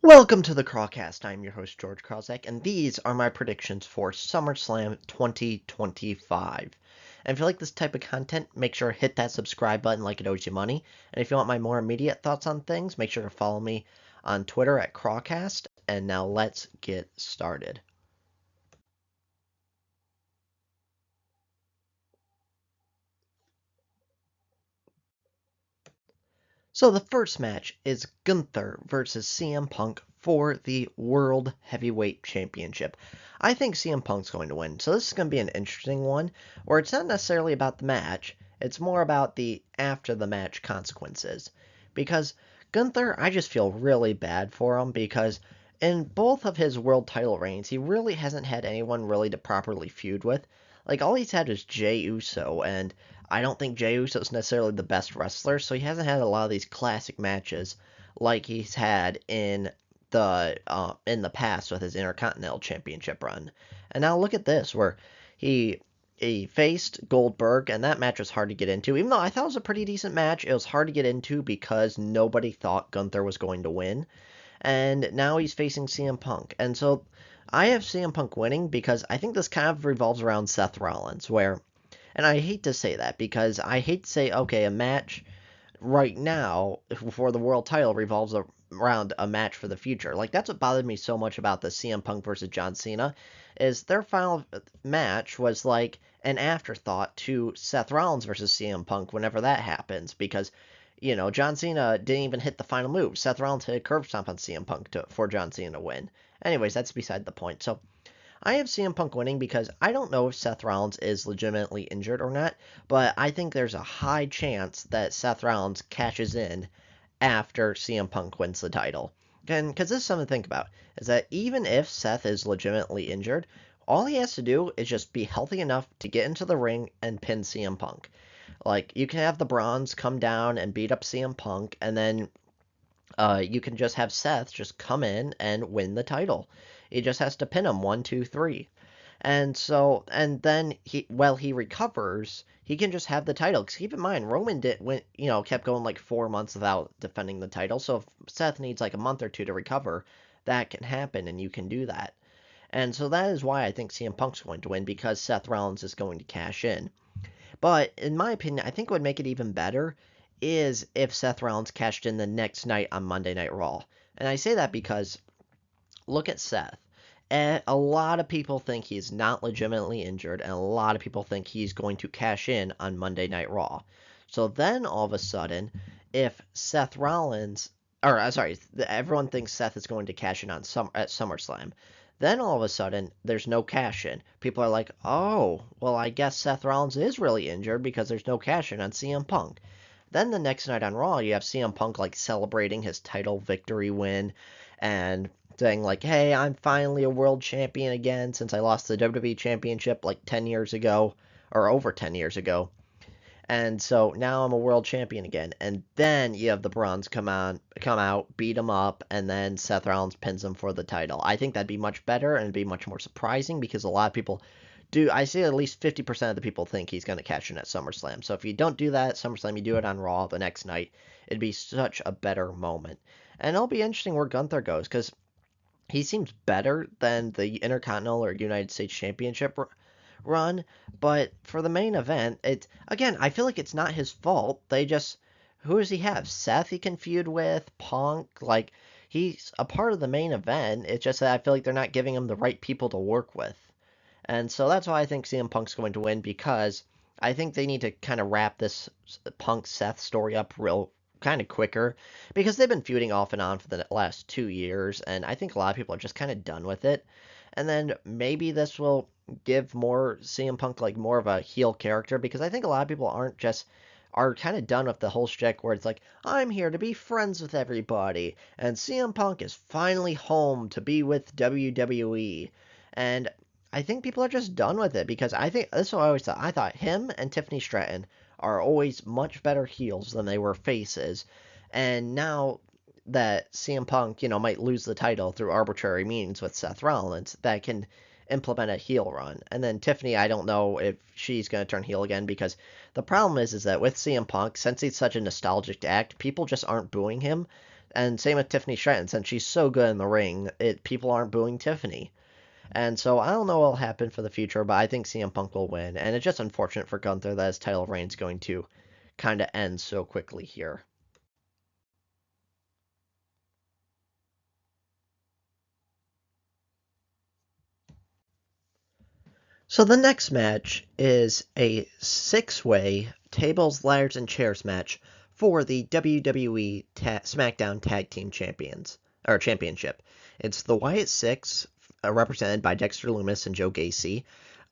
Welcome to the Crawcast. I'm your host, George Krawczak, and these are my predictions for SummerSlam 2025. And if you like this type of content, make sure to hit that subscribe button like it owes you money. And if you want my more immediate thoughts on things, make sure to follow me on Twitter at Crawcast. And now let's get started. So the first match is Gunther versus CM Punk for the World Heavyweight Championship. I think CM Punk's going to win. So this is going to be an interesting one where it's not necessarily about the match, it's more about the after the match consequences. Because Gunther, I just feel really bad for him because in both of his world title reigns, he really hasn't had anyone really to properly feud with. Like all he's had is Jey Uso, and I don't think Jey Uso is necessarily the best wrestler, so he hasn't had a lot of these classic matches like he's had in the past with his Intercontinental Championship run. And now look at this, where he he faced Goldberg, and that match was hard to get into. Even though I thought it was a pretty decent match, it was hard to get into because nobody thought Gunther was going to win. And now he's facing CM Punk. And so I have CM Punk winning because I think this kind of revolves around Seth Rollins, where and I hate to say that because I hate to say, okay, a match right now for the world title revolves around a match for the future. Like that's what bothered me so much about the CM Punk versus John Cena is their final match was like an afterthought to Seth Rollins versus CM Punk whenever that happens because John Cena didn't even hit the final move. Seth Rollins hit a curb stomp on CM Punk for John Cena to win. Anyways, that's beside the point. So I have CM Punk winning because I don't know if Seth Rollins is legitimately injured or not, but I think there's a high chance that Seth Rollins cashes in after CM Punk wins the title. And because this is something to think about, is that even if Seth is legitimately injured, all he has to do is just be healthy enough to get into the ring and pin CM Punk. Like, you can have the Bronze come down and beat up CM Punk, and then you can just have Seth just come in and win the title. He just has to pin him 1, 2, 3. And then while he recovers, he can just have the title. Because keep in mind, Roman kept going like 4 months without defending the title. So if Seth needs like a month or two to recover, that can happen, and you can do that. And so that is why I think CM Punk's going to win because Seth Rollins is going to cash in. But in my opinion, I think what would make it even better is if Seth Rollins cashed in the next night on Monday Night Raw. And I say that because look at Seth. And a lot of people think he's not legitimately injured, and a lot of people think he's going to cash in on Monday Night Raw. So then all of a sudden, if Seth Rollins, or sorry, everyone thinks Seth is going to cash in at SummerSlam. Then all of a sudden, there's no cash in. People are like, oh, well, I guess Seth Rollins is really injured because there's no cash in on CM Punk. Then the next night on Raw, you have CM Punk like celebrating his title victory win and saying like, "Hey, I'm finally a world champion again since I lost the WWE championship like 10 years ago or over 10 years ago." And so now I'm a world champion again. And then you have the Bronze come out, beat him up, and then Seth Rollins pins him for the title. I think that'd be much better and be much more surprising because a lot of people do. I see at least 50% of the people think he's going to cash in at SummerSlam. So if you don't do that at SummerSlam, you do it on Raw the next night. It'd be such a better moment. And it'll be interesting where Gunther goes because he seems better than the Intercontinental or United States Championship run, but for the main event, it's again, I feel like it's not his fault. They just who does he have? Seth he can feud with, Punk, like he's a part of the main event. It's just that I feel like they're not giving him the right people to work with. And so that's why I think CM Punk's going to win because I think they need to kind of wrap this Punk Seth story up real kind of quicker because they've been feuding off and on for the last 2 years, and I think a lot of people are just kind of done with it. And then maybe this will give more CM Punk like more of a heel character because I think a lot of people are kind of done with the whole shtick where it's like I'm here to be friends with everybody, and CM Punk is finally home to be with WWE, and I think people are just done with it because I think that's what I always thought. I thought him and Tiffany Stratton are always much better heels than they were faces. And now that CM Punk, might lose the title through arbitrary means with Seth Rollins, that can implement a heel run. And then Tiffany, I don't know if she's going to turn heel again because the problem is that with CM Punk, since he's such a nostalgic act, people just aren't booing him. And same with Tiffany Stratton, since she's so good in the ring, people aren't booing Tiffany. And so I don't know what will happen for the future, but I think CM Punk will win. And it's just unfortunate for Gunther that his title reign's going to kind of end so quickly here. So the next match is a six-way tables, ladders, and chairs match for the WWE SmackDown Tag Team Champions or Championship. It's the Wyatt Six, represented by Dexter Lumis and Joe Gacy,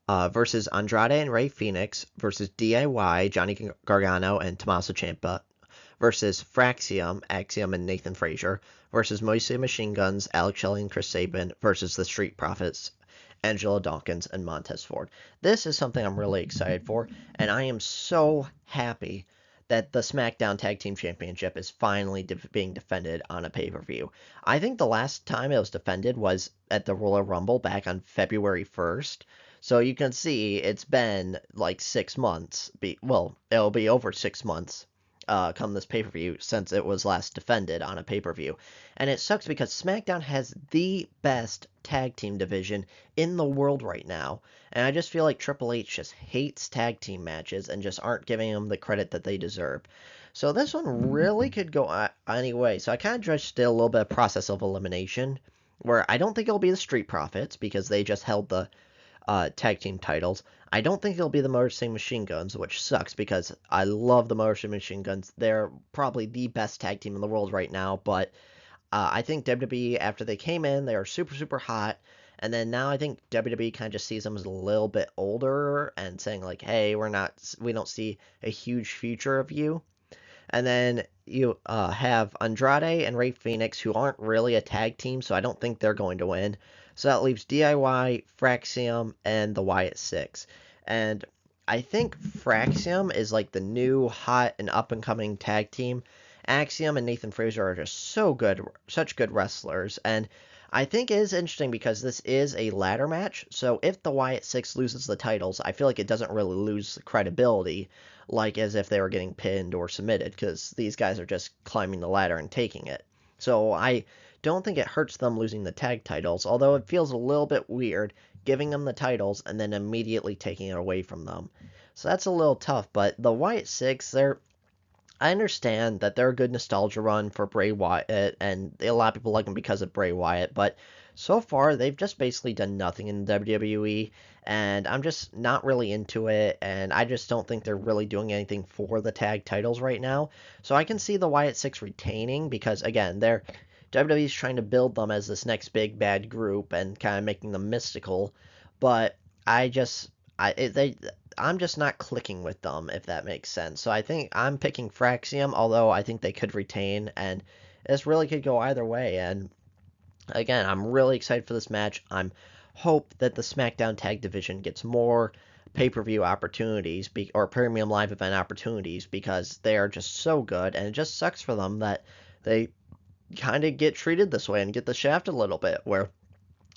versus Andrade and Rey Fenix versus DIY, Johnny Gargano and Tommaso Ciampa versus Fraxium, Axiom and Nathan Frazier versus Moise Machine Guns, Alex Shelley and Chris Sabin versus the Street Profits, Angelo Dawkins and Montez Ford. This is something I'm really excited for, and I am so happy that the SmackDown Tag Team Championship is finally being defended on a pay-per-view. I think the last time it was defended was at the Royal Rumble back on February 1st. So you can see it's been like 6 months. Well, it'll be over 6 months come this pay per view since it was last defended on a pay per view. And it sucks because SmackDown has the best tag team division in the world right now. And I just feel like Triple H just hates tag team matches and just aren't giving them the credit that they deserve. So this one really could go any way. So I kind of judged it a little bit of process of elimination, where I don't think it'll be the Street Profits because they just held the tag team titles. I don't think it'll be the Motor City Machine Guns, which sucks because I love the Motor City Machine Guns. They're probably the best tag team in the world right now, but I think WWE, after they came in, they are super, super hot. And then now I think WWE kind of just sees them as a little bit older and saying like, hey, we don't see a huge future of you. And then you have Andrade and Rey Fenix, who aren't really a tag team, so I don't think they're going to win. So that leaves DIY, Fraxium, and the Wyatt Six. And I think Fraxium is like the new hot and up and coming tag team. Axiom and Nathan Fraser are just so good, such good wrestlers. And I think it is interesting because this is a ladder match. So if the Wyatt Six loses the titles, I feel like it doesn't really lose credibility like as if they were getting pinned or submitted, because these guys are just climbing the ladder and taking it. So I don't think it hurts them losing the tag titles, although it feels a little bit weird giving them the titles and then immediately taking it away from them. So that's a little tough, but the Wyatt Six, I understand that they're a good nostalgia run for Bray Wyatt, and a lot of people like them because of Bray Wyatt, but so far they've just basically done nothing in WWE, and I'm just not really into it, and I just don't think they're really doing anything for the tag titles right now. So I can see the Wyatt Six retaining because, again, WWE's trying to build them as this next big bad group and kind of making them mystical, but I just I it, they I'm just not clicking with them, if that makes sense. So I think I'm picking Fraxium, although I think they could retain, and this really could go either way. And again, I'm really excited for this match. I'm hope that the SmackDown Tag Division gets more pay-per-view opportunities or premium live event opportunities because they are just so good, and it just sucks for them that they kind of get treated this way and get the shaft a little bit, where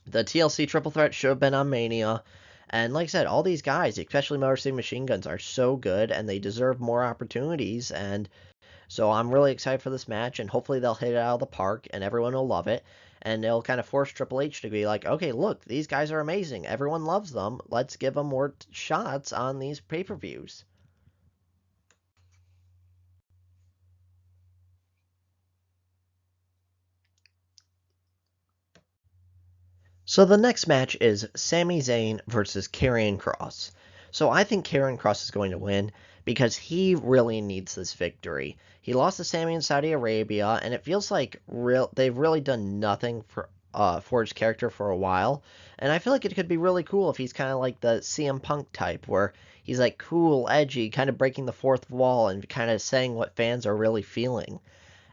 the TLC triple threat should have been on Mania. And like I said, all these guys, especially Motor City Machine Guns, are so good and they deserve more opportunities. And so I'm really excited for this match, and hopefully they'll hit it out of the park and everyone will love it. And it'll kind of force Triple H to be like, okay, look, these guys are amazing. Everyone loves them. Let's give them more shots on these pay per views. So the next match is Sami Zayn versus Karrion Kross. So I think Karrion Kross is going to win because he really needs this victory. He lost to Sami in Saudi Arabia, and it feels like they've really done nothing for his character for a while. And I feel like it could be really cool if he's kind of like the CM Punk type, where he's like cool, edgy, kind of breaking the fourth wall and kind of saying what fans are really feeling.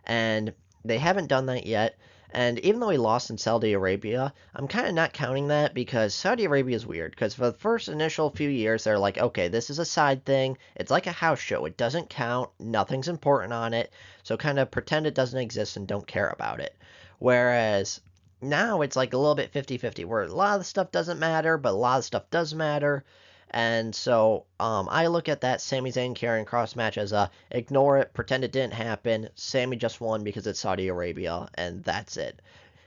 And they haven't done that yet. And even though he lost in Saudi Arabia, I'm kind of not counting that because Saudi Arabia is weird. Because for the first initial few years, they're like, okay, this is a side thing. It's like a house show. It doesn't count. Nothing's important on it. So kind of pretend it doesn't exist and don't care about it. Whereas now it's like a little bit 50-50, where a lot of the stuff doesn't matter, but a lot of the stuff does matter. And so I look at that Sami Zayn Karrion Cross match as a ignore it, pretend it didn't happen. Sami just won because it's Saudi Arabia, and that's it.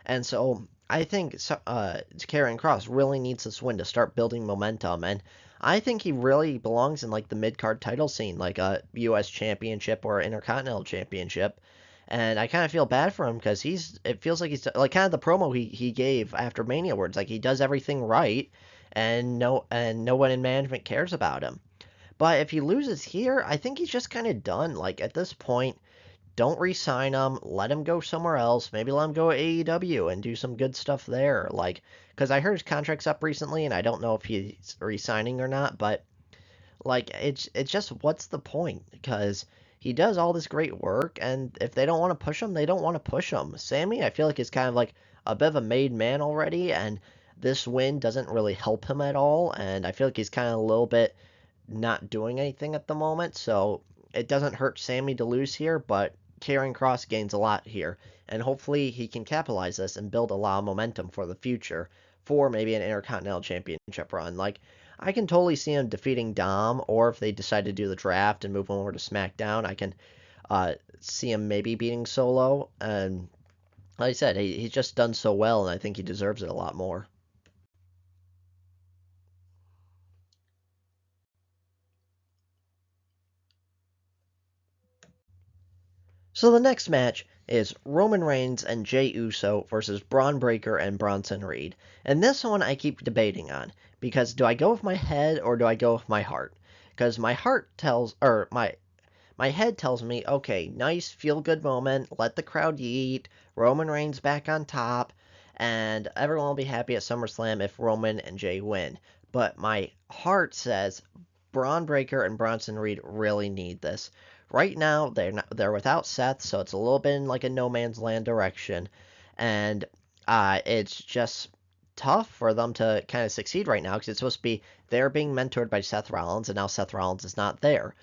And so I think Karrion Cross really needs this win to start building momentum, and I think he really belongs in like the mid card title scene, like a U.S. Championship or Intercontinental Championship. And I kind of feel bad for him because it feels like he's like kind of the promo he gave after Mania words, like he does everything right, and no one in management cares about him. But if he loses here, I think he's just kind of done. Like at this point, don't re-sign him. Let him go somewhere else. Maybe let him go to AEW and do some good stuff there. Like, because I heard his contract's up recently, and I don't know if he's re-signing or not. But like, it's just what's the point? Because he does all this great work, and if they don't want to push him, they don't want to push him. Sammy, I feel like is kind of like a bit of a made man already, and this win doesn't really help him at all. And I feel like he's kind of a little bit not doing anything at the moment, so it doesn't hurt Sammy to lose here, but Karrion Cross gains a lot here, and hopefully he can capitalize this and build a lot of momentum for the future for maybe an Intercontinental Championship run. Like, I can totally see him defeating Dom, or if they decide to do the draft and move him over to SmackDown, I can see him maybe beating Solo. And like I said, he's just done so well, and I think he deserves it a lot more. So the next match is Roman Reigns and Jey Uso versus Braun Breaker and Bronson Reed. And this one I keep debating on because do I go with my head or do I go with my heart? Because my heart tells or my head tells me, okay, nice feel good moment, let the crowd eat, Roman Reigns back on top, and everyone will be happy at SummerSlam if Roman and Jey win. But my heart says Braun Breaker and Bronson Reed really need this. Right now, they're without Seth, so it's a little bit in like a no man's land direction, and it's just tough for them to kind of succeed right now because it's supposed to be they're being mentored by Seth Rollins, and now Seth Rollins is not there.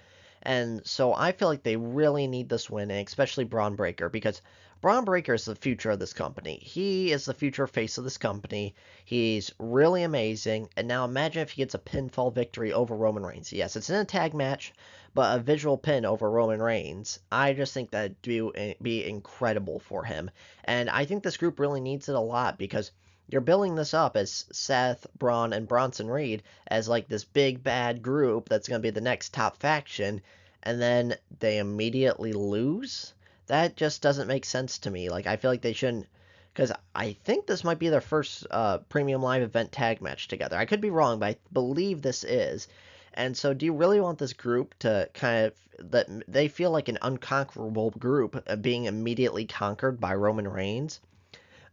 And so I feel like they really need this win, and especially Braun Breaker, because Braun Breaker is the future of this company. He is the future face of this company. He's really amazing. And now imagine if he gets a pinfall victory over Roman Reigns. Yes, it's in a tag match, but a visual pin over Roman Reigns. I just think that'd be incredible for him. And I think this group really needs it a lot because you're building this up as Seth, Braun, and Bronson Reed as like this big bad group that's going to be the next top faction, and then they immediately lose. That just doesn't make sense to me. Like I feel like they shouldn't, because I think this might be their first premium live event tag match together. I could be wrong, but I believe this is. And so, do you really want this group to kind of that they feel like an unconquerable group being immediately conquered by Roman Reigns?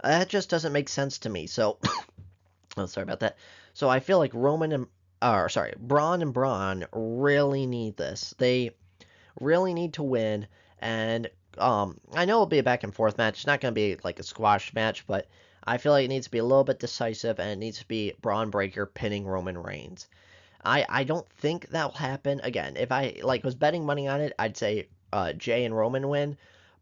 That just doesn't make sense to me. So, oh, sorry about that. So I feel like Braun and Braun really need this. They really need to win, and I know it'll be a back and forth match. It's not going to be like a squash match, but I feel like it needs to be a little bit decisive, and it needs to be Braun Breaker pinning Roman Reigns. I don't think that will happen. Again, if I like was betting money on it, I'd say Jay and Roman win,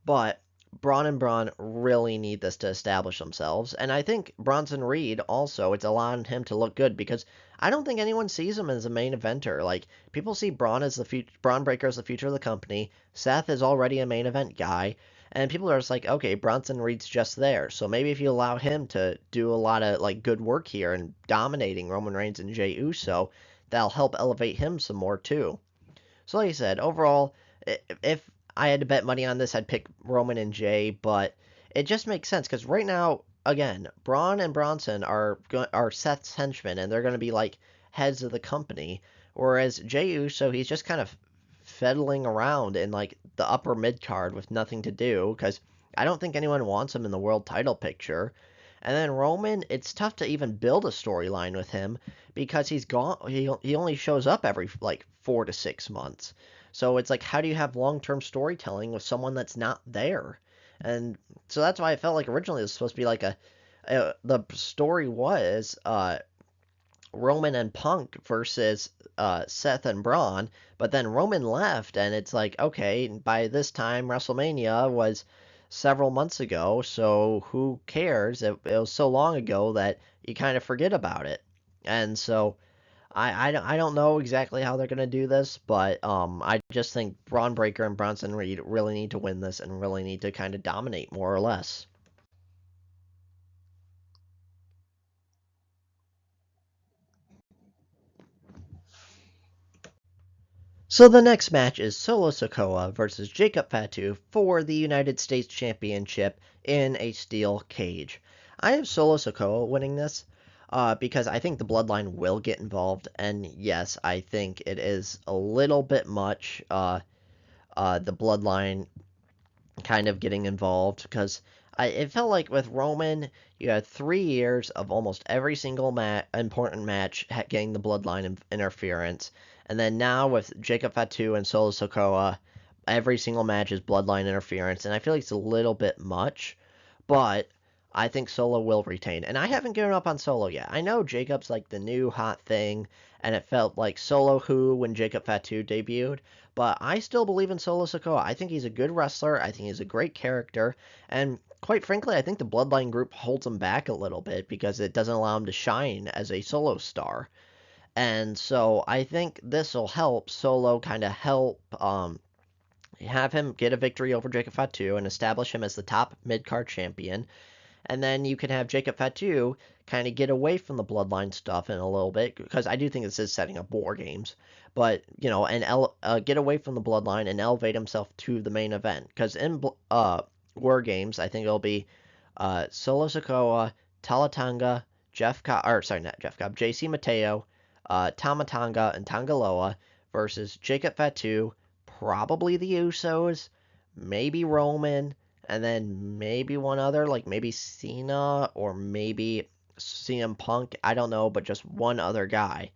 but Braun and Braun really need this to establish themselves, and I think Bronson Reed also it's allowing him to look good because I don't think anyone sees him as a main eventer. Like people see Braun as the Braun Breaker as the future of the company. Seth is already a main event guy, and people are just like, okay, Bronson Reed's just there. So maybe if you allow him to do a lot of like good work here and dominating Roman Reigns and Jey Uso, that'll help elevate him some more too. So like I said, overall, if I had to bet money on this, I'd pick Roman and Jay, but it just makes sense because right now, again, Braun and Bronson are Seth's henchmen, and they're going to be like heads of the company, whereas Jey Uso, he's just kind of fiddling around in like the upper mid card with nothing to do because I don't think anyone wants him in the world title picture. And then Roman, it's tough to even build a storyline with him because he's gone. He only shows up every like 4 to 6 months. So it's like, how do you have long term storytelling with someone that's not there? And so that's why I felt like originally it was supposed to be like the story was Roman and Punk versus Seth and Braun, but then Roman left, and it's like, okay, by this time WrestleMania was several months ago, so who cares? It was so long ago that you kind of forget about it. And so I don't know exactly how they're gonna do this, but I just think Braun Breaker and Bronson Reed really need to win this and really need to kind of dominate more or less. So the next match is Solo Sikoa versus Jacob Fatu for the United States Championship in a steel cage. I have Solo Sikoa winning this because I think the Bloodline will get involved, and yes, I think it is a little bit much. The Bloodline kind of getting involved because it felt like with Roman, you had 3 years of almost every single important match getting the bloodline interference, and then now with Jacob Fatu and Solo Sokoa, every single match is bloodline interference, and I feel like it's a little bit much, but I think Solo will retain, and I haven't given up on Solo yet. I know Jacob's like the new hot thing, and it felt like Solo Who when Jacob Fatu debuted, but I still believe in Solo Sikoa. I think he's a good wrestler. I think he's a great character. And quite frankly, I think the Bloodline group holds him back a little bit because it doesn't allow him to shine as a solo star. And so I think this will help Solo kind of help have him get a victory over Jacob Fatu and establish him as the top mid card champion. And then you can have Jacob Fatu kind of get away from the bloodline stuff in a little bit because I do think this is setting up war games, but and get away from the bloodline and elevate himself to the main event. Because in war games, I think it'll be Solo Sikoa, Talatanga, Jeff Cobb, or sorry, not Jeff Cobb, JC Mateo, Tamatanga, and Tangaloa versus Jacob Fatu, probably the Usos, maybe Roman, and then maybe one other, like maybe Cena or maybe CM Punk. I don't know, but just one other guy.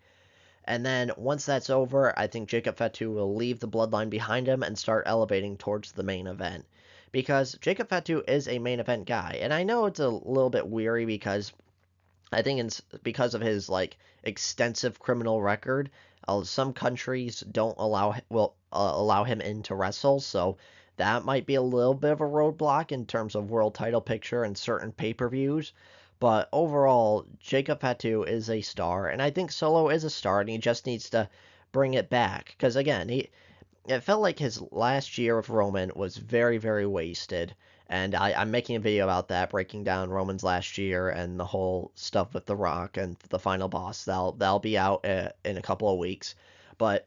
And then once that's over, I think Jacob Fatu will leave the bloodline behind him and start elevating towards the main event. Because Jacob Fatu is a main event guy. And I know it's a little bit weary because I think it's because of his like extensive criminal record. Some countries don't allow him in to wrestle, so that might be a little bit of a roadblock in terms of world title picture and certain pay-per-views. But overall, Jacob Fatu is a star, and I think Solo is a star, and he just needs to bring it back. Because again, it felt like his last year with Roman was very, very wasted. And I'm making a video about that, breaking down Roman's last year and the whole stuff with The Rock and the final boss. That'll be out in a couple of weeks. But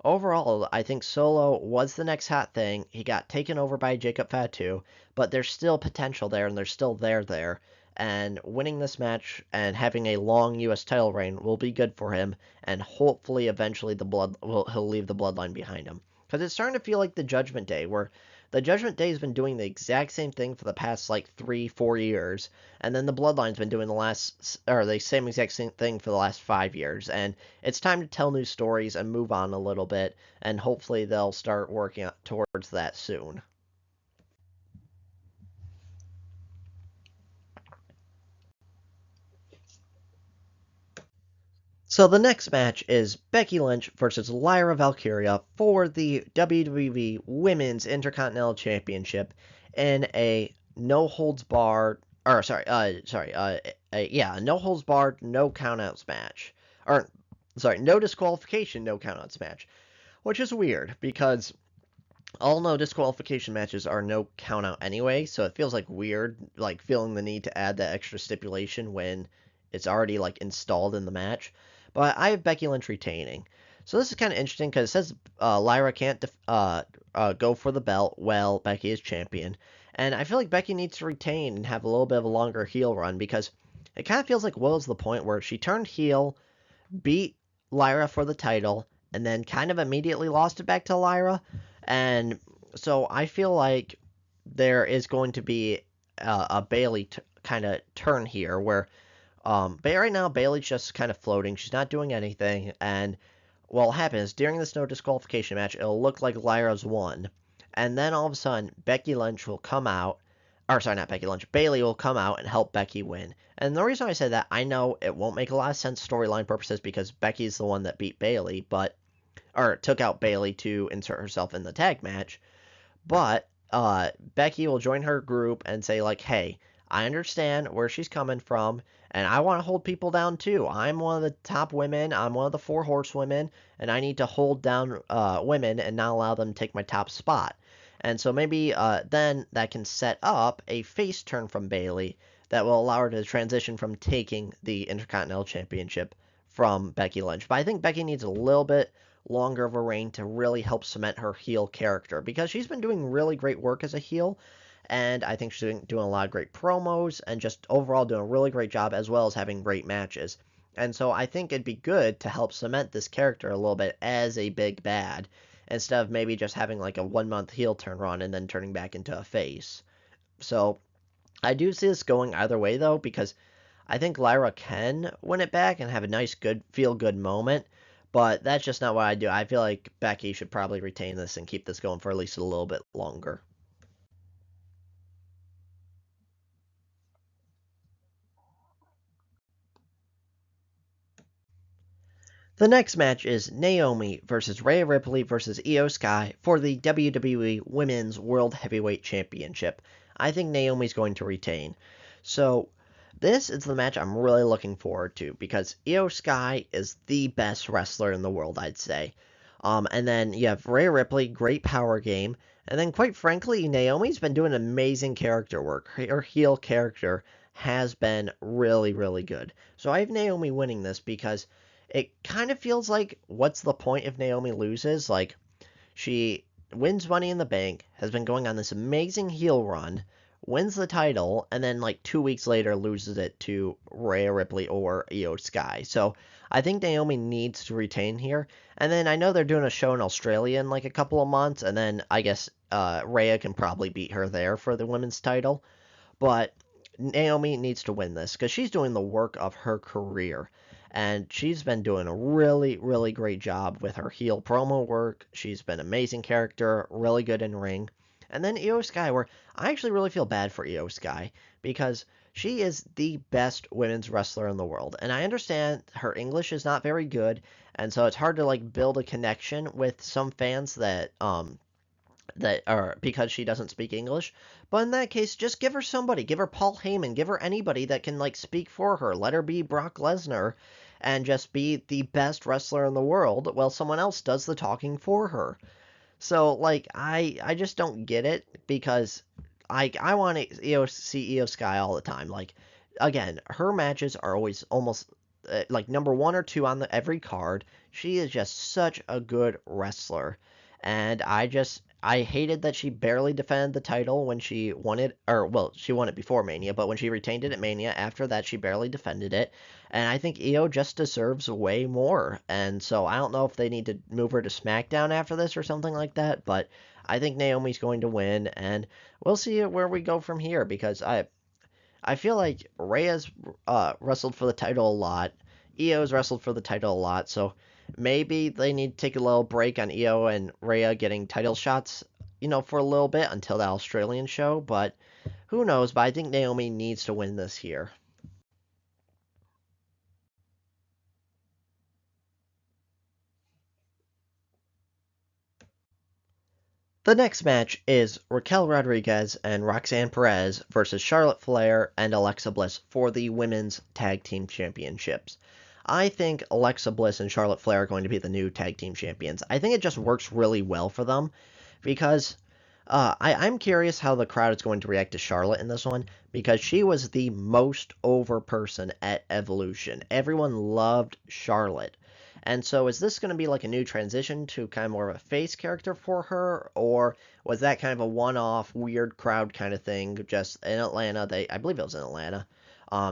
overall, I think Solo was the next hot thing. He got taken over by Jacob Fatu, but there's still potential there, and there's still there. And winning this match and having a long U.S. title reign will be good for him, and hopefully eventually he'll leave the bloodline behind him. Because it's starting to feel like the Judgment Day, where the Judgment Day has been doing the exact same thing for the past like 3-4 years, and then the Bloodline's been doing the same exact same thing for the last 5 years. And it's time to tell new stories and move on a little bit, and hopefully they'll start working towards that soon. So the next match is Becky Lynch versus Lyra Valkyria for the WWE Women's Intercontinental Championship in a no holds barred, or yeah, no holds barred, no countouts match, or sorry, no disqualification, no countouts match, which is weird because all no disqualification matches are no countout anyway, so it feels like weird, like feeling the need to add that extra stipulation when it's already like installed in the match. But I have Becky Lynch retaining. So this is kind of interesting because it says Lyra can't go for the belt while Becky is champion. And I feel like Becky needs to retain and have a little bit of a longer heel run because it kind of feels like Will's the point where she turned heel, beat Lyra for the title, and then kind of immediately lost it back to Lyra. And so I feel like there is going to be a Bailey kind of turn here where but right now Bailey's just kind of floating. She's not doing anything, and what will happen is during this no disqualification match, it'll look like Lyra's won, and then all of a sudden Becky Lynch will come out, or sorry, not Becky Lynch, Bailey will come out and help Becky win. And the reason I say that, I know it won't make a lot of sense storyline purposes because Becky's the one that beat Bailey, or took out Bailey to insert herself in the tag match, but Becky will join her group and say like, "Hey, I understand where she's coming from, and I want to hold people down too. I'm one of the top women. I'm one of the four horsewomen, and I need to hold down women and not allow them to take my top spot. And so maybe then that can set up a face turn from Bailey that will allow her to transition from taking the Intercontinental Championship from Becky Lynch. But I think Becky needs a little bit longer of a reign to really help cement her heel character because she's been doing really great work as a heel. And I think she's doing a lot of great promos and just overall doing a really great job as well as having great matches. And so I think it'd be good to help cement this character a little bit as a big bad instead of maybe just having like a 1 month heel turn run and then turning back into a face. So I do see this going either way though, because I think Lyra can win it back and have a nice, good, feel good moment, but that's just not what I do. I feel like Becky should probably retain this and keep this going for at least a little bit longer. The next match is Naomi versus Rhea Ripley versus Io Sky for the WWE Women's World Heavyweight Championship. I think Naomi's going to retain. So, this is the match I'm really looking forward to because Io Sky is the best wrestler in the world, I'd say. And then you have Rhea Ripley, great power game. And then, quite frankly, Naomi's been doing amazing character work. Her heel character has been really, really good. So I have Naomi winning this because it kind of feels like what's the point if Naomi loses? Like, she wins Money in the Bank, has been going on this amazing heel run, wins the title, and then like 2 weeks later loses it to Rhea Ripley or Io Sky. So I think Naomi needs to retain here. And then I know they're doing a show in Australia in like a couple of months, and then I guess Rhea can probably beat her there for the women's title. But Naomi needs to win this because she's doing the work of her career. And she's been doing a really, really great job with her heel promo work. She's been amazing character, really good in ring. And then Io Sky, where I actually really feel bad for Io Sky because she is the best women's wrestler in the world. And I understand her English is not very good, and so it's hard to like build a connection with some fans that are because she doesn't speak English. But in that case, just give her somebody. Give her Paul Heyman. Give her anybody that can like speak for her. Let her be Brock Lesnar and just be the best wrestler in the world while someone else does the talking for her. So like I just don't get it because I want to see Io Sky all the time. Like again, her matches are always almost like number one or two on every card. She is just such a good wrestler, and I hated that she barely defended the title when she won it, or well, she won it before Mania, but when she retained it at Mania, after that she barely defended it, and I think Io just deserves way more, and so I don't know if they need to move her to SmackDown after this or something like that, but I think Naomi's going to win, and we'll see where we go from here because I feel like Rhea's wrestled for the title a lot. Io's wrestled for the title a lot, so maybe they need to take a little break on Io and Rhea getting title shots, for a little bit until the Australian show, but who knows? But I think Naomi needs to win this here. The next match is Raquel Rodriguez and Roxanne Perez versus Charlotte Flair and Alexa Bliss for the Women's Tag Team Championships. I think Alexa Bliss and Charlotte Flair are going to be the new tag team champions. I think it just works really well for them because I'm curious how the crowd is going to react to Charlotte in this one because she was the most over person at Evolution. Everyone loved Charlotte. And so is this going to be like a new transition to kind of more of a face character for her, or was that kind of a one-off weird crowd kind of thing just in Atlanta? I believe it was in Atlanta.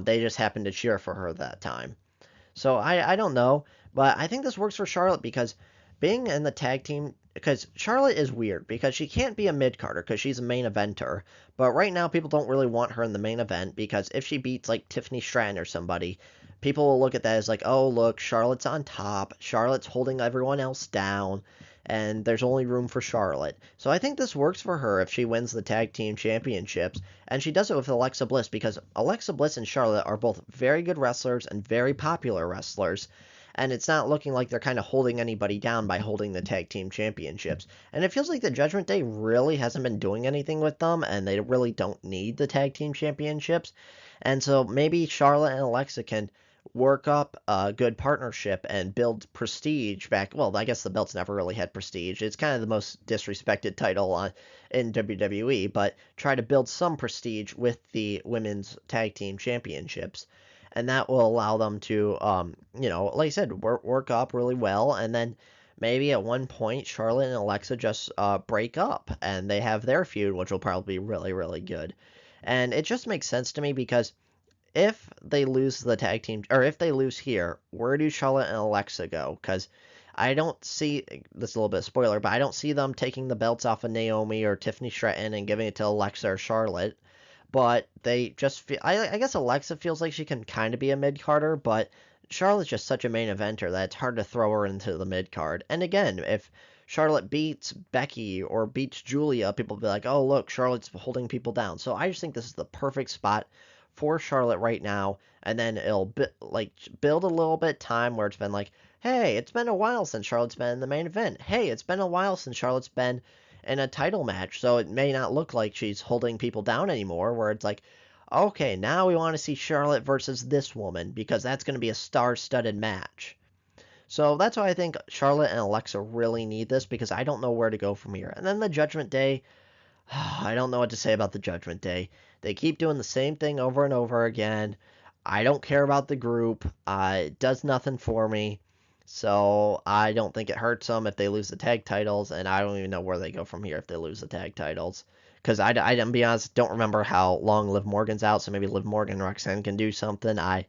They just happened to cheer for her that time. So I don't know, but I think this works for Charlotte because being in the tag team, because Charlotte is weird because she can't be a mid carder because she's a main eventer. But right now, people don't really want her in the main event because if she beats like Tiffany Stratton or somebody, people will look at that as like, oh, look, Charlotte's on top. Charlotte's holding everyone else down. And there's only room for Charlotte. So I think this works for her if she wins the tag team championships. And she does it with Alexa Bliss because Alexa Bliss and Charlotte are both very good wrestlers and very popular wrestlers. and it's not looking like they're kind of holding anybody down by holding the tag team championships. And it feels like the Judgment Day really hasn't been doing anything with them, and they really don't need the tag team championships. And so maybe Charlotte and Alexa can work up a good partnership and build prestige back. Well, I guess the belt's never really had prestige. It's kind of the most disrespected title in WWE, but try to build some prestige with the women's tag team championships. And that will allow them to, like I said, work up really well. And then maybe at one point, Charlotte and Alexa just break up and they have their feud, which will probably be really, really good. And it just makes sense to me because if they lose the tag team, or if they lose here, where do Charlotte and Alexa go? Because I don't see, this is a little bit of spoiler, but I don't see them taking the belts off of Naomi or Tiffany Stratton and giving it to Alexa or Charlotte. But they just feel, I guess Alexa feels like she can kind of be a mid-carder, but Charlotte's just such a main eventer that it's hard to throw her into the mid-card. And again, if Charlotte beats Becky or beats Julia, people will be like, oh, look, Charlotte's holding people down. So I just think this is the perfect spot for Charlotte right now, and then it'll build a little bit time where it's been like, hey, it's been a while since Charlotte's been in the main event. Hey, it's been a while since Charlotte's been in a title match, so it may not look like she's holding people down anymore, where it's like, okay, now we want to see Charlotte versus this woman, because that's going to be a star-studded match. So that's why I think Charlotte and Alexa really need this, because I don't know where to go from here. And then the Judgment Day, I don't know what to say about the Judgment Day. They keep doing the same thing over and over again. I don't care about the group. It does nothing for me. So I don't think it hurts them if they lose the tag titles, and I don't even know where they go from here if they lose the tag titles. Because to be honest, don't remember how long Liv Morgan's out, so maybe Liv Morgan and Roxanne can do something. I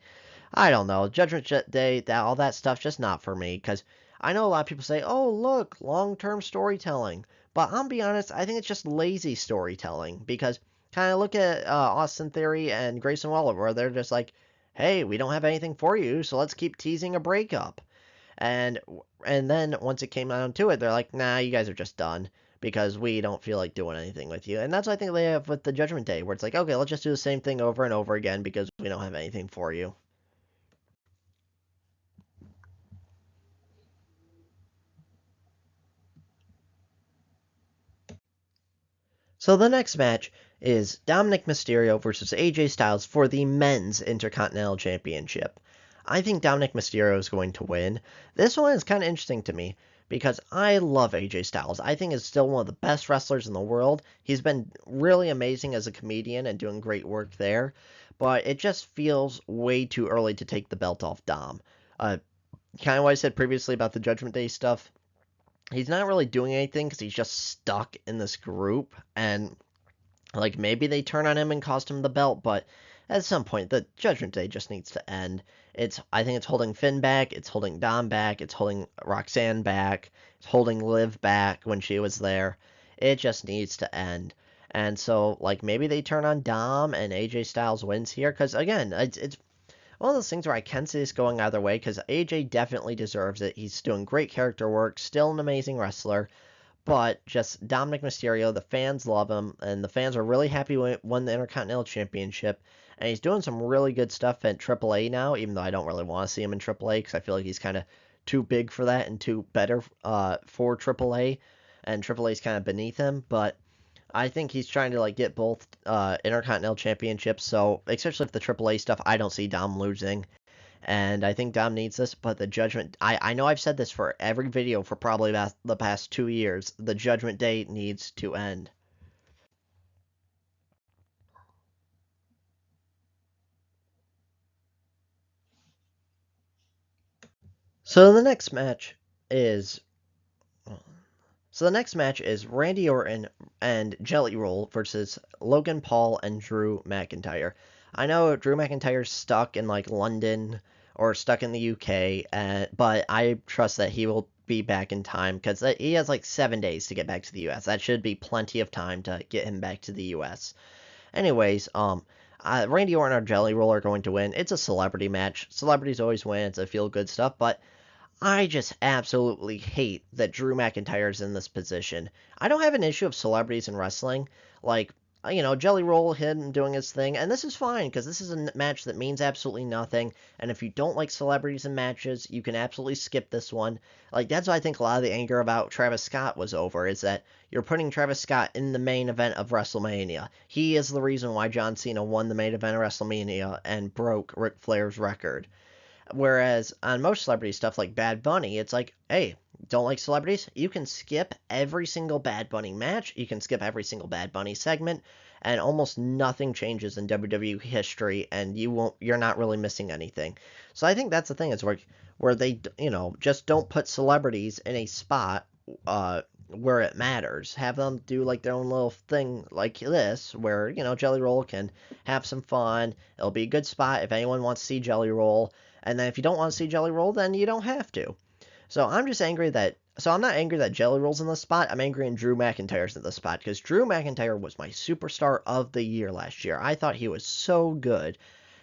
don't know. Judgment Day, all that stuff's just not for me. Because I know a lot of people say, oh, look, long-term storytelling. But I'll be honest, I think it's just lazy storytelling. Because kind of look at Austin Theory and Grayson Waller, where they're just like, hey, we don't have anything for you, so let's keep teasing a breakup. And then once it came down to it, they're like, nah, you guys are just done because we don't feel like doing anything with you. And that's what I think they have with the Judgment Day, where it's like, okay, let's just do the same thing over and over again because we don't have anything for you. So the next match is Dominic Mysterio versus AJ Styles for the Men's Intercontinental Championship. I think Dominic Mysterio is going to win. This one is kind of interesting to me because I love AJ Styles. I think he's still one of the best wrestlers in the world. He's been really amazing as a comedian and doing great work there, but it just feels way too early to take the belt off Dom. Kind of what I said previously about the Judgment Day stuff. He's not really doing anything because he's just stuck in this group, and like maybe they turn on him and cost him the belt, but at some point the Judgment Day just needs to end. I think it's holding Finn back, it's holding Dom back, it's holding Roxanne back, it's holding Liv back when she was there. It just needs to end. And so like maybe they turn on Dom and AJ Styles wins here, because again, it's one of those things where I can see this going either way, because AJ definitely deserves it. He's doing great character work, still an amazing wrestler, but just Dominic Mysterio, the fans love him, and the fans are really happy when he won the Intercontinental Championship, and he's doing some really good stuff at AAA now, even though I don't really want to see him in AAA, because I feel like he's kind of too big for that and too better for AAA, and AAA is kind of beneath him, but I think he's trying to like get both Intercontinental Championships, so especially with the AAA stuff, I don't see Dom losing. And I think Dom needs this, but the Judgment... I know I've said this for every video for probably about the past 2 years. The Judgment Day needs to end. So the next match is... So the next match is Randy Orton and Jelly Roll versus Logan Paul and Drew McIntyre. I know Drew McIntyre's stuck in like London or stuck in the UK, but I trust that he will be back in time because he has like 7 days to get back to the US. That should be plenty of time to get him back to the US. Anyways, Randy Orton or Jelly Roll are going to win. It's a celebrity match. Celebrities always win. It's a feel-good stuff, but I just absolutely hate that Drew McIntyre is in this position. I don't have an issue of celebrities in wrestling. Like, Jelly Roll, him doing his thing, and this is fine because this is a match that means absolutely nothing. And if you don't like celebrities in matches, you can absolutely skip this one. Like, that's why I think a lot of the anger about Travis Scott was over, is that you're putting Travis Scott in the main event of WrestleMania. He is the reason why John Cena won the main event of WrestleMania and broke Ric Flair's record. Whereas on most celebrity stuff like Bad Bunny, it's like, hey, don't like celebrities? You can skip every single Bad Bunny match, you can skip every single Bad Bunny segment, and almost nothing changes in WWE history, and you're not really missing anything. So I think that's the thing, is where they, just don't put celebrities in a spot where it matters. Have them do like their own little thing like this, where, Jelly Roll can have some fun. It'll be a good spot if anyone wants to see Jelly Roll. And then if you don't want to see Jelly Roll, then you don't have to. So I'm just angry that. So I'm not angry that Jelly Roll's in the spot. I'm angry and Drew McIntyre's in the spot, because Drew McIntyre was my superstar of the year last year. I thought he was so good.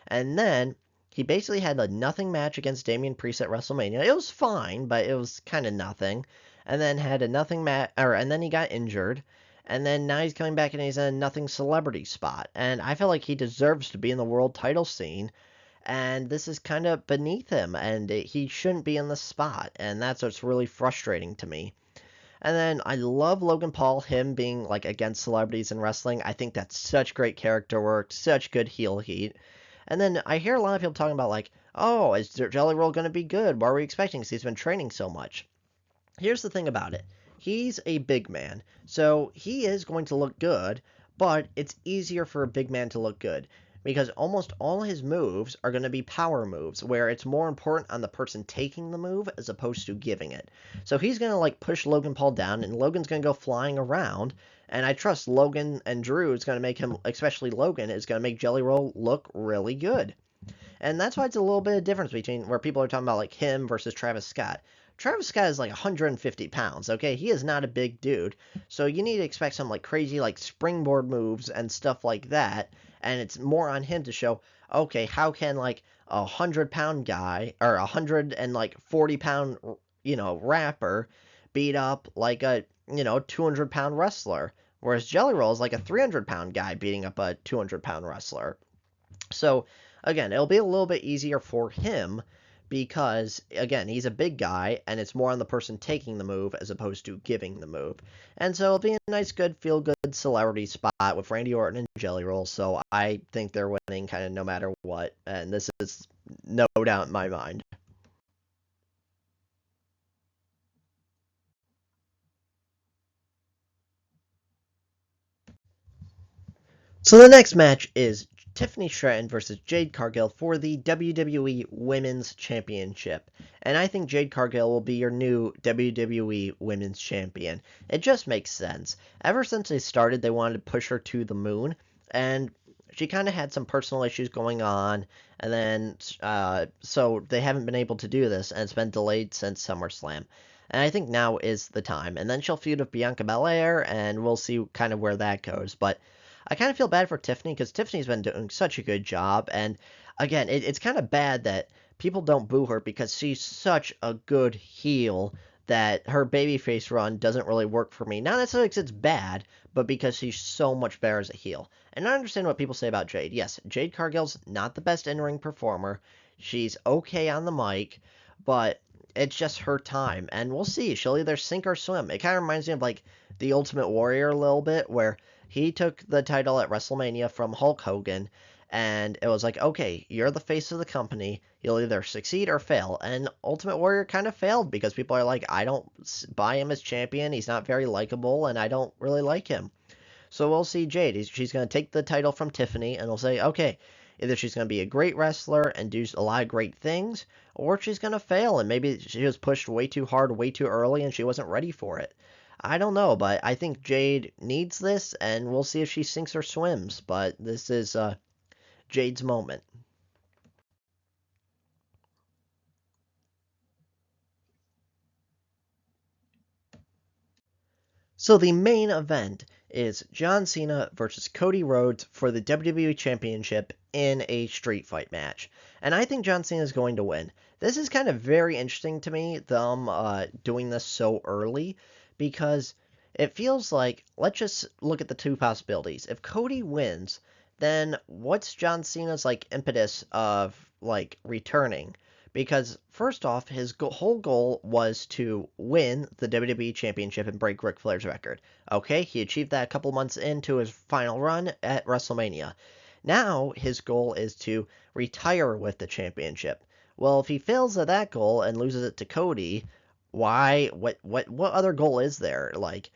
And then he basically had a nothing match against Damian Priest at WrestleMania. It was fine, but it was kind of nothing. And then had a nothing match, and then he got injured. And then now he's coming back and he's in a nothing celebrity spot. And I feel like he deserves to be in the world title scene, and this is kind of beneath him, and he shouldn't be in the spot, and that's what's really frustrating to me. And then I love Logan Paul, him being like against celebrities in wrestling. I think that's such great character work, such good heel heat. And then I hear a lot of people talking about like, oh, is Jelly Roll going to be good? What are we expecting? Because he's been training so much. Here's the thing about it. He's a big man, so he is going to look good, but it's easier for a big man to look good because almost all his moves are going to be power moves, where it's more important on the person taking the move as opposed to giving it. So he's going to like push Logan Paul down, and Logan's going to go flying around, and I trust Logan and Drew is going to make him, especially Logan, is going to make Jelly Roll look really good. And that's why it's a little bit of difference between where people are talking about like him versus Travis Scott. Travis Scott is like 150 pounds, okay? He is not a big dude. So you need to expect some like crazy like springboard moves and stuff like that. And it's more on him to show, okay, how can like a 100-pound guy or 140-pound, rapper beat up like a, 200-pound wrestler? Whereas Jelly Roll is like a 300-pound guy beating up a 200-pound wrestler. So again, it'll be a little bit easier for him because, again, he's a big guy, and it's more on the person taking the move as opposed to giving the move. And so it'll be a nice, good, feel-good celebrity spot with Randy Orton and Jelly Roll, so I think they're winning kind of no matter what, and this is no doubt in my mind. So the next match is Tiffany Stratton versus Jade Cargill for the WWE Women's Championship. And I think Jade Cargill will be your new WWE Women's Champion. It just makes sense. Ever since they started, they wanted to push her to the moon, and she kind of had some personal issues going on, and then so they haven't been able to do this, and it's been delayed since SummerSlam. And I think now is the time. And then she'll feud with Bianca Belair, and we'll see kind of where that goes. But I kind of feel bad for Tiffany because Tiffany's been doing such a good job. And again, it's kind of bad that people don't boo her because she's such a good heel that her babyface run doesn't really work for me. Not necessarily because it's bad, but because she's so much better as a heel. And I understand what people say about Jade. Yes, Jade Cargill's not the best in-ring performer. She's okay on the mic, but it's just her time. And we'll see. She'll either sink or swim. It kind of reminds me of like the Ultimate Warrior a little bit, where he took the title at WrestleMania from Hulk Hogan, and it was like, okay, you're the face of the company. You'll either succeed or fail. And Ultimate Warrior kind of failed because people are like, I don't buy him as champion. He's not very likable, and I don't really like him. So we'll see Jade. She's going to take the title from Tiffany, and we'll say, okay, either she's going to be a great wrestler and do a lot of great things, or she's going to fail, and maybe she was pushed way too hard, way too early, and she wasn't ready for it. I don't know, but I think Jade needs this, and we'll see if she sinks or swims. But this is Jade's moment. So the main event is John Cena versus Cody Rhodes for the WWE Championship in a street fight match. And I think John Cena is going to win. This is kind of very interesting to me, them doing this so early, because it feels like, let's just look at the two possibilities. If Cody wins, then what's John Cena's like impetus of like returning? Because first off, his whole goal was to win the WWE Championship and break Ric Flair's record. Okay, he achieved that a couple months into his final run at WrestleMania. Now his goal is to retire with the championship. Well, if he fails at that goal and loses it to Cody, why? What other goal is there? Like,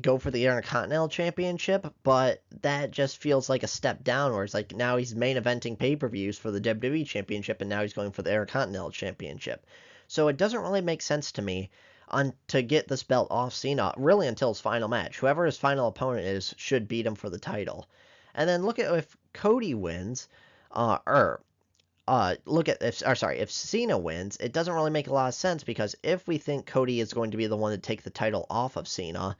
go for the Intercontinental Championship, but that just feels like a step downwards. Like now he's main eventing pay-per-views for the WWE Championship, and now he's going for the Intercontinental Championship. So it doesn't really make sense to me to get this belt off Cena really until his final match. Whoever his final opponent is should beat him for the title. And then look at if Cody wins, or look at if Cena wins, it doesn't really make a lot of sense because if we think Cody is going to be the one to take the title off of Cena,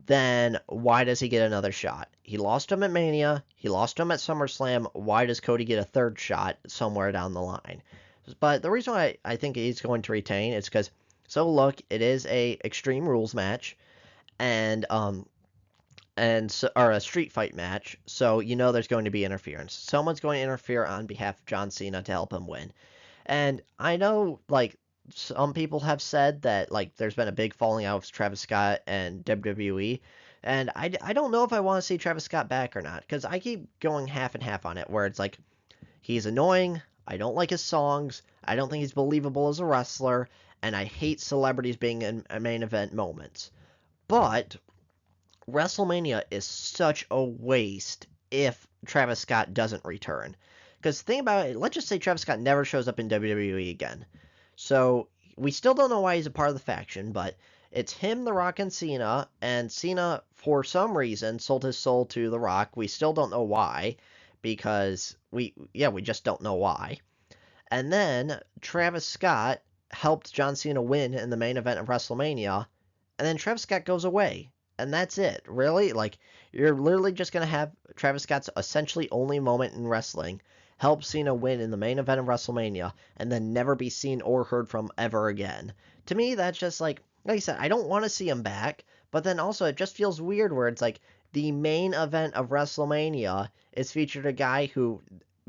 then why does he get another shot? He lost him at Mania, he lost him at SummerSlam. Why does Cody get a third shot somewhere down the line? But the reason why I think he's going to retain is because, so look, it is a Extreme Rules match, and or a street fight match, so there's going to be interference. Someone's going to interfere on behalf of John Cena to help him win. And I know, like, some people have said that, like, there's been a big falling out with Travis Scott and WWE, and I don't know if I want to see Travis Scott back or not, because I keep going half and half on it, where it's like, he's annoying, I don't like his songs, I don't think he's believable as a wrestler, and I hate celebrities being in main event moments. But WrestleMania is such a waste if Travis Scott doesn't return. Because think about it, let's just say Travis Scott never shows up in WWE again. So we still don't know why he's a part of the faction, but it's him, The Rock, and Cena, for some reason, sold his soul to The Rock. We still don't know why, because we just don't know why. And then Travis Scott helped John Cena win in the main event of WrestleMania, and then Travis Scott goes away. And that's it. Really? Like, you're literally just going to have Travis Scott's essentially only moment in wrestling help Cena win in the main event of WrestleMania and then never be seen or heard from ever again. To me, that's just like I said, I don't want to see him back, but then also it just feels weird where it's like the main event of WrestleMania is featured a guy who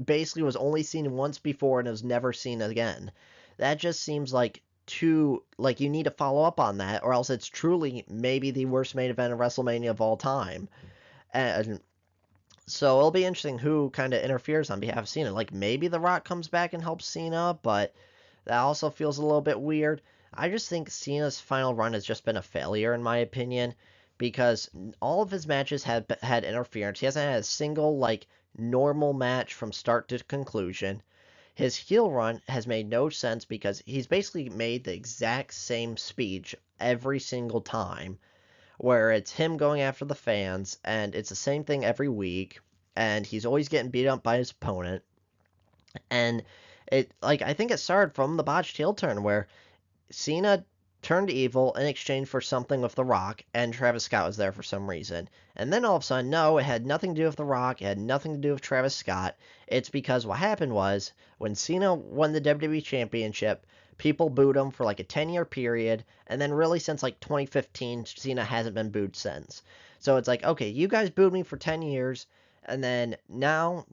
basically was only seen once before and was never seen again. That just seems like you need to follow up on that, or else it's truly maybe the worst main event of WrestleMania of all time. And so it'll be interesting who kind of interferes on behalf of Cena. Like maybe The Rock comes back and helps Cena, but that also feels a little bit weird. I just think Cena's final run has just been a failure in my opinion because all of his matches have had interference. He hasn't had a single like normal match from start to conclusion. His heel run has made no sense because he's basically made the exact same speech every single time, where it's him going after the fans, and it's the same thing every week, and he's always getting beat up by his opponent. And I think it started from the botched heel turn where Cena turned evil in exchange for something with The Rock, and Travis Scott was there for some reason. And then all of a sudden, no, it had nothing to do with The Rock, it had nothing to do with Travis Scott. It's because what happened was, when Cena won the WWE Championship, people booed him for like a 10-year period, and then really since like 2015, Cena hasn't been booed since. So it's like, okay, you guys booed me for 10 years, and then now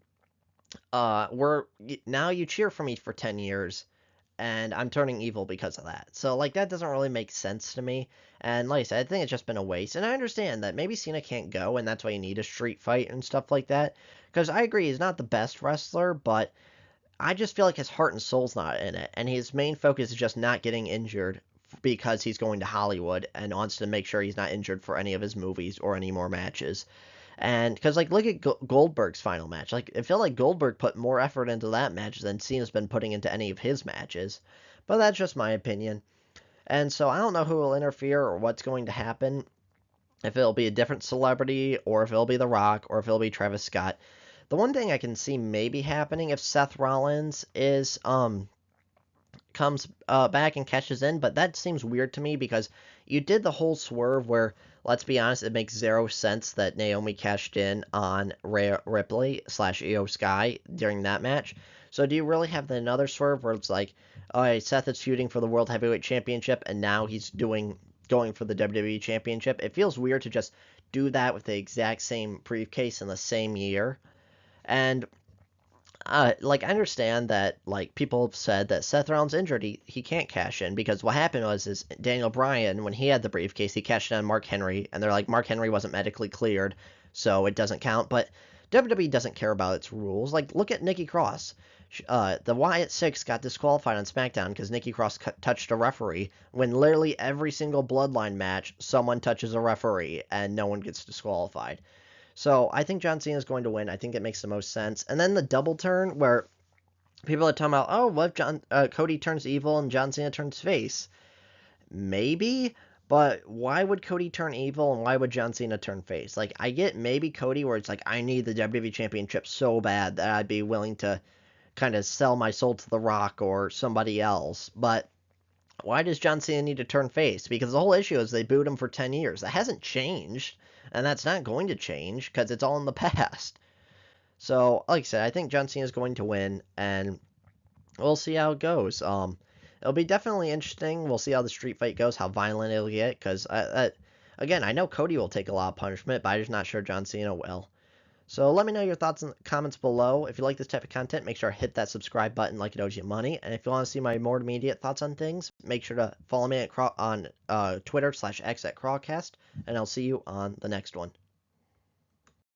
now you cheer for me for 10 years, and I'm turning evil because of that. So, like, that doesn't really make sense to me. And like I said, I think it's just been a waste. And I understand that maybe Cena can't go, and that's why you need a street fight and stuff like that. Because I agree, he's not the best wrestler, but I just feel like his heart and soul's not in it. And his main focus is just not getting injured because he's going to Hollywood and wants to make sure he's not injured for any of his movies or any more matches. And because, like, look at Goldberg's final match. Like, I feel like Goldberg put more effort into that match than Cena's been putting into any of his matches. But that's just my opinion. And so I don't know who will interfere or what's going to happen. If it'll be a different celebrity, or if it'll be The Rock, or if it'll be Travis Scott. The one thing I can see maybe happening if Seth Rollins comes back and catches in, but that seems weird to me because you did the whole swerve where, let's be honest, it makes zero sense that Naomi cashed in on Rhea Ripley / Io Sky during that match. So do you really have another swerve where it's like, all right, Seth is feuding for the World Heavyweight Championship, and now he's doing going for the WWE Championship. It feels weird to just do that with the exact same briefcase in the same year. And like I understand that like people have said that Seth Rollins injured, he can't cash in because what happened was is Daniel Bryan when he had the briefcase he cashed in on Mark Henry and they're like Mark Henry wasn't medically cleared so it doesn't count. But WWE doesn't care about its rules. Like look at Nikki Cross. The Wyatt Six got disqualified on SmackDown because Nikki Cross touched a referee when literally every single Bloodline match someone touches a referee and no one gets disqualified. So I think John Cena is going to win. I think it makes the most sense. And then the double turn where people are talking about, oh, what if Cody turns evil and John Cena turns face? Maybe, but why would Cody turn evil and why would John Cena turn face? Like I get maybe Cody where it's like I need the WWE Championship so bad that I'd be willing to kind of sell my soul to The Rock or somebody else, but why does John Cena need to turn face? Because the whole issue is they booed him for 10 years. That hasn't changed, and that's not going to change because it's all in the past. So, like I said, I think John Cena is going to win, and we'll see how it goes. It'll be definitely interesting. We'll see how the street fight goes, how violent it'll get, because, again, I know Cody will take a lot of punishment, but I'm just not sure John Cena will. So let me know your thoughts in the comments below. If you like this type of content, make sure to hit that subscribe button like it owes you money. And if you want to see my more immediate thoughts on things, make sure to follow me on Twitter /X at Crawcast. And I'll see you on the next one.